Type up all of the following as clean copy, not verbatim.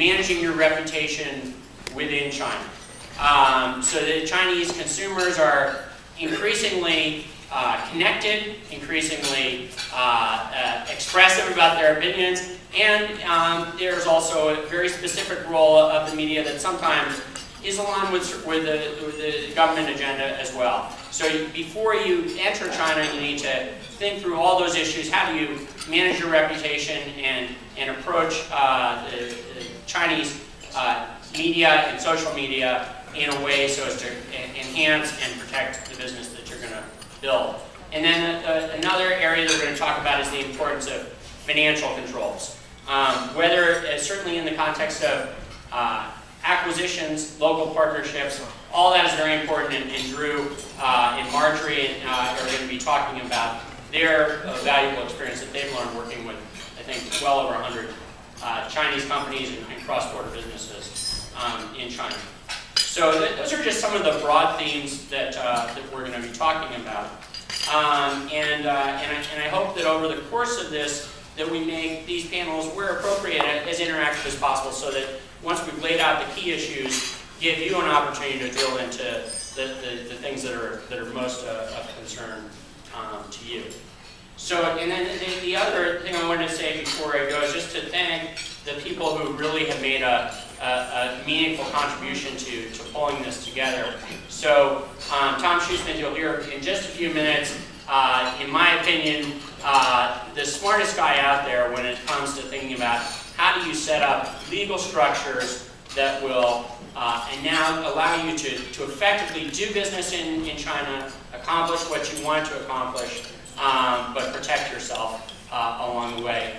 managing your reputation within China. So the Chinese consumers are increasingly connected, increasingingly expressive about their opinions, and there's also a very specific role of the media that sometimes is aligned with the government agenda as well. So before you enter China, you need to think through all those issues. How do you manage your reputation and approach the Chinese media and social media in a way so as to enhance and protect the business that you're going to build. And then another area that we're going to talk about is the importance of financial controls. Certainly in the context of acquisitions, local partnerships, all that is very important, and Drew and Marjorie are going to be talking about their valuable experience that they've learned working with, I think, well over 100 Chinese companies and cross-border businesses in China. So those are just some of the broad themes that we're going to be talking about. And I hope that over the course of this, that we make these panels, where appropriate, as interactive as possible, so that once we've laid out the key issues, give you an opportunity to drill into the things that are most of concern to you. So, and then the other thing I wanted to say before I go is just to thank the people who really have made a meaningful contribution to pulling this together. So, Tom Shoesmith, you'll hear in just a few minutes, in my opinion, the smartest guy out there when it comes to thinking about how do you set up legal structures that will and now allow you to effectively do business in China, accomplish what you want to accomplish, but protect yourself along the way.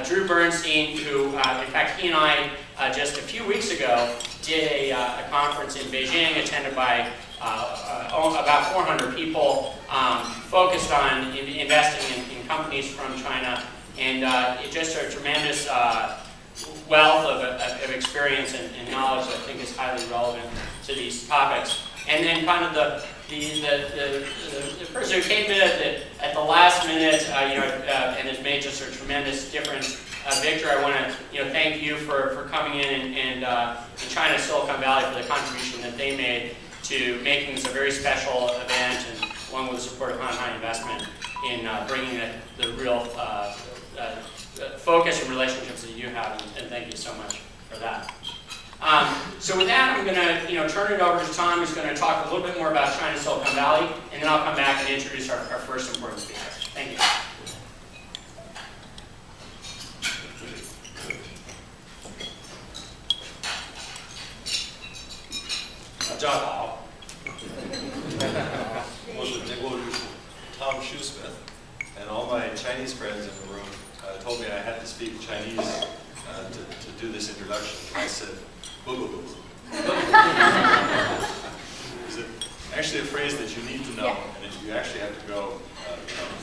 Drew Bernstein, who, in fact, he and I just a few weeks ago did a conference in Beijing attended by about 400 people focused on investing in companies from China, and just a tremendous wealth of experience and knowledge that I think is highly relevant to these topics. And then kind of the person who came in at the last minute, and has made just a tremendous difference. Victor, I want to thank you for coming in and China Silicon Valley for the contribution that they made to making this a very special event, and along with the support of High Investment in bringing the real focus and relationships that you have, and thank you so much for that. So with that, I'm going to turn it over to Tom, who's going to talk a little bit more about China Silicon Valley, and then I'll come back and introduce our first important speaker. Thank you. 大家好，我是美国律师 Tom Shoesmith, and all my Chinese friends in the room told me I had to speak Chinese to do this introduction. I said, boo boo boo. It's actually a phrase that you need to know, and you actually have to go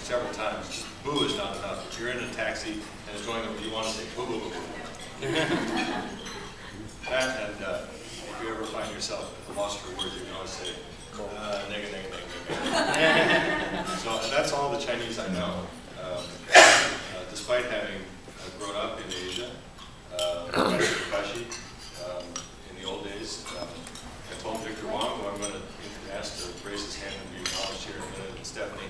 several times. Just boo is not enough. If you're in a taxi and it's going over, you want to say boo boo boo boo. That, and if you ever find yourself lost for words, you can always say nega nega nega. So that's all the Chinese I know. Despite having grown up in Asia, in the old days, I told Victor Wong, who I'm going to ask to raise his hand and be acknowledged here in a minute, and Stephanie,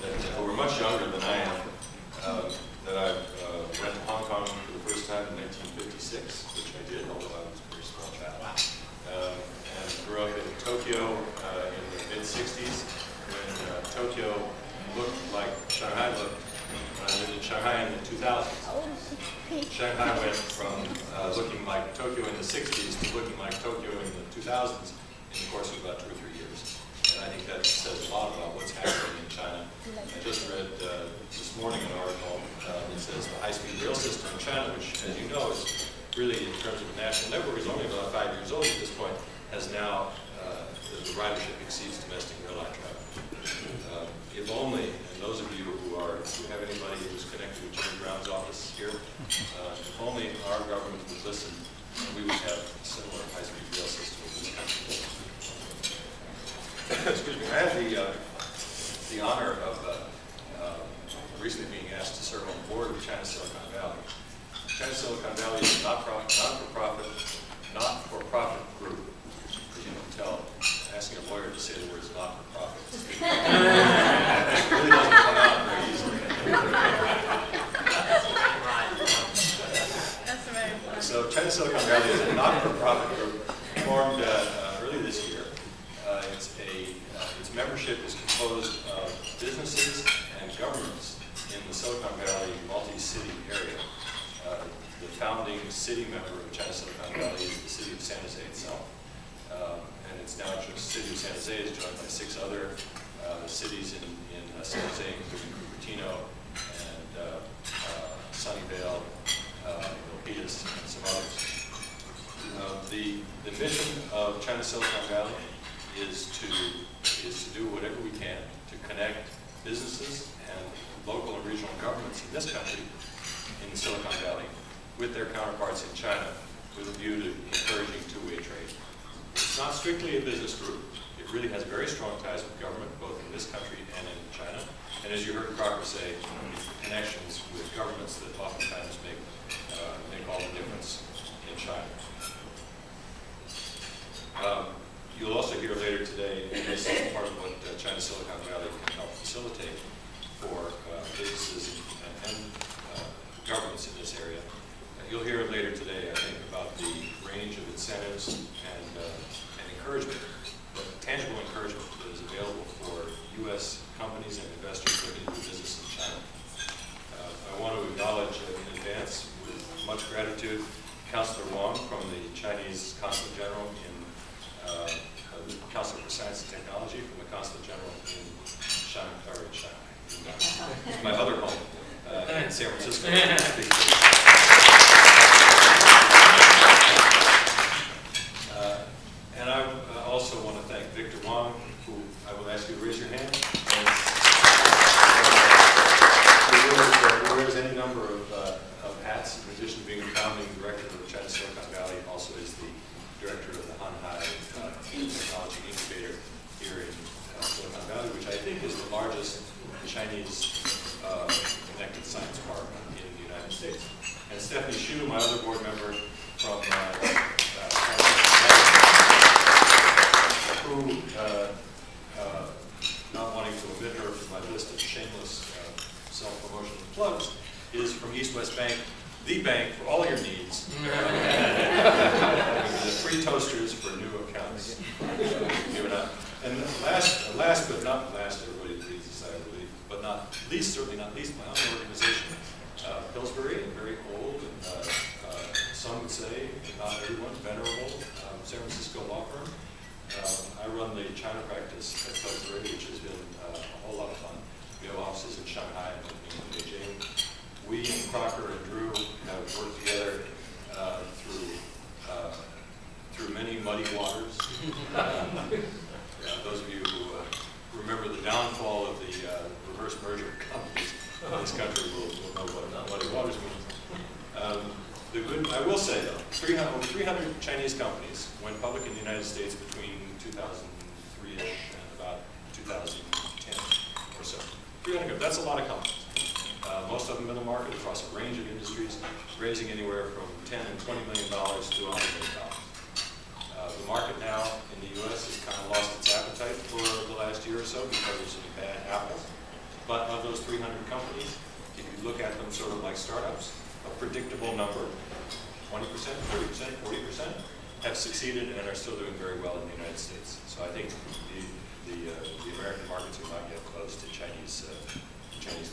that were much younger than I am, that I went to Hong Kong for the first time in 1956, which I did, although I was a very small child. And grew up in Tokyo in the mid-60s, when Tokyo looked like Shanghai looked when I lived in Shanghai in the 2000s. Shanghai went from looking like Tokyo in the 60s to looking like Tokyo in the 2000s in the course of about 2 or 3 years. And I think that says a lot about what's happening in China. I just read this morning an article that says the high-speed rail system in China, which, as you know, is really, in terms of a national network, is only about 5 years old at this point, has now, the ridership exceeds domestic airline travel. If only, and those of you who have anybody who's connected with Jimmy Brown's office here, if only our government would listen, we would have a similar high-speed rail system in this country. Excuse me. I had the honor of recently being asked to serve on the board of China Silicon Valley. China Silicon Valley is a not-for-profit So China Silicon Valley is a not-for-profit group formed early this year. Its membership is composed of businesses and governments in the Silicon Valley multi-city area. The founding city member of China Silicon Valley is the city of San Jose itself. And it's now just the city of San Jose is joined by 6 other cities in San Jose, including Cupertino and Sunnyvale, Milpitas, and some others. The mission of China Silicon Valley is to do whatever we can to connect businesses and local and regional governments in this country, in Silicon Valley, with their counterparts in China, with a view to encouraging two-way trade. It's not strictly a business group. It really has very strong ties with government, both in this country and in China. And as you heard Crocker say, it's the connections with governments that oftentimes make all the difference in China. You'll also hear later today, and this is part of what China Silicon Valley can help facilitate for businesses and governments in this area. You'll hear later today, I think, about the range of incentives and encouragement, tangible encouragement that is available for U.S. companies and investors looking to do business in China. I want to acknowledge in advance, with much gratitude, Councillor Wang from the Chinese Consulate General the Council for Science and Technology from the Consulate General in my other home in San Francisco. And I also want to thank Victor Wang, who I will ask you to raise your hand. Who wears any number of hats, in addition to being the founding director of China Silicon Valley, also is the director of the Hanhai Technology Incubator here in Silicon Valley, which I think is the largest Chinese connected science park in the United States. And Stephanie Hsu, my other board member from who, not wanting to omit her from my list of shameless self-promotion plugs, is from East West Bank, the bank for all your needs. The free toasters for new accounts. Given up. And last but not last, everybody please decide, but not least, certainly not least, my own organization, Pillsbury, a very old and some would say, not everyone, venerable San Francisco law firm. I run the China practice at Pillsbury, which has been a whole lot of fun. We have offices in Shanghai and in Beijing. We and Crocker and Drew have worked together through many muddy waters. Those of you who remember the downfall of the reverse merger companies in this country will know what muddy waters means. I will say though, 300 Chinese companies went public in the United States between 2003-ish and about 2010 or so. 300, that's a lot of companies. Most of them in the market across a range of industries, raising anywhere from $10 and $20 million to $100 million. The market now in the U.S. has kind of lost its appetite for the last year or so because of some bad apples. But of those 300 companies, if you look at them sort of like startups, a predictable number, 20%, 30%, 40%, have succeeded and are still doing very well in the United States. So I think the American markets are not yet closed to Chinese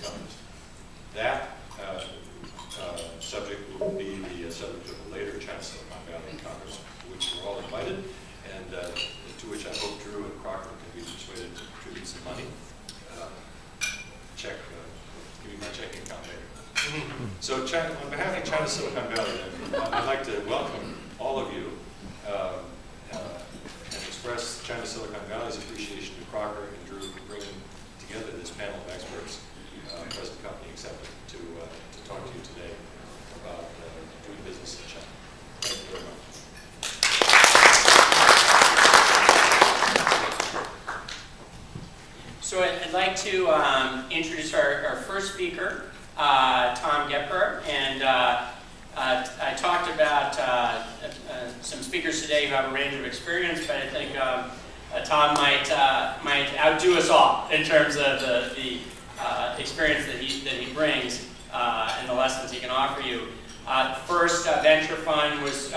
companies. That subject will be the subject of a later China Silicon Valley Congress, to which we're all invited, and to which I hope Drew and Crocker can be persuaded to contribute some money. Give me my checking account later. So on behalf of China Silicon Valley, I'd like to welcome all of you and express China Silicon Valley's appreciation to Crocker and Drew for bringing together this panel of experts, present company accepted, to talk to you today about doing business in China. Thank you very much. So I'd like to introduce our first speaker, Tom Gepper, and I talked about some speakers today who have a range of experience, but I think Tom might outdo us all in terms of the experience that he brings and the lessons he can offer you. First venture fund was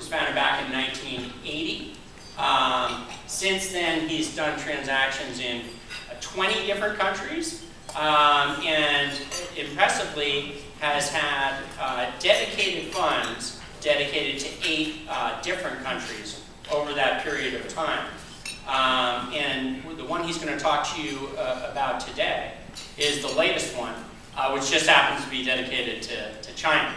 founded back in 1980. Since then, he's done transactions in 20 different countries, and impressively has had dedicated funds dedicated to 8 different countries over that period of time. And the one he's going to talk to you about today is the latest one, which just happens to be dedicated to China.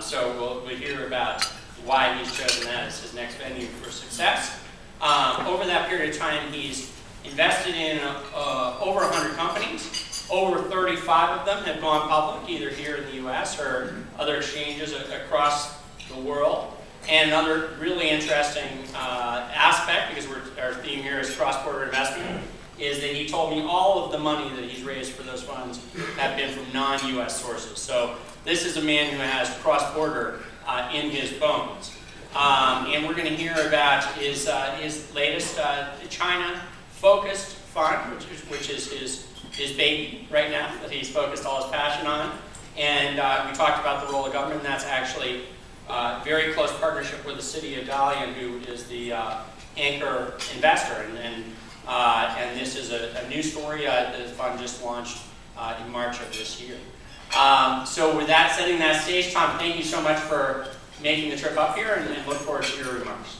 So we'll hear about why he's chosen that as his next venue for success. Over that period of time, he's invested in over 100 companies. Over 35 of them have gone public, either here in the U.S. or other exchanges across the world. And another really interesting aspect, because our theme here is cross-border investment, is that he told me all of the money that he's raised for those funds have been from non-U.S. sources. So this is a man who has cross-border in his bones. And we're going to hear about his latest China-focused fund, which is his baby right now, that he's focused all his passion on. And we talked about the role of government, and that's actually very close partnership with the city of Dalian, who is the anchor investor. And this is a new story. The fund just launched in March of this year. So with that, setting that stage, Tom, thank you so much for making the trip up here, and look forward to your remarks.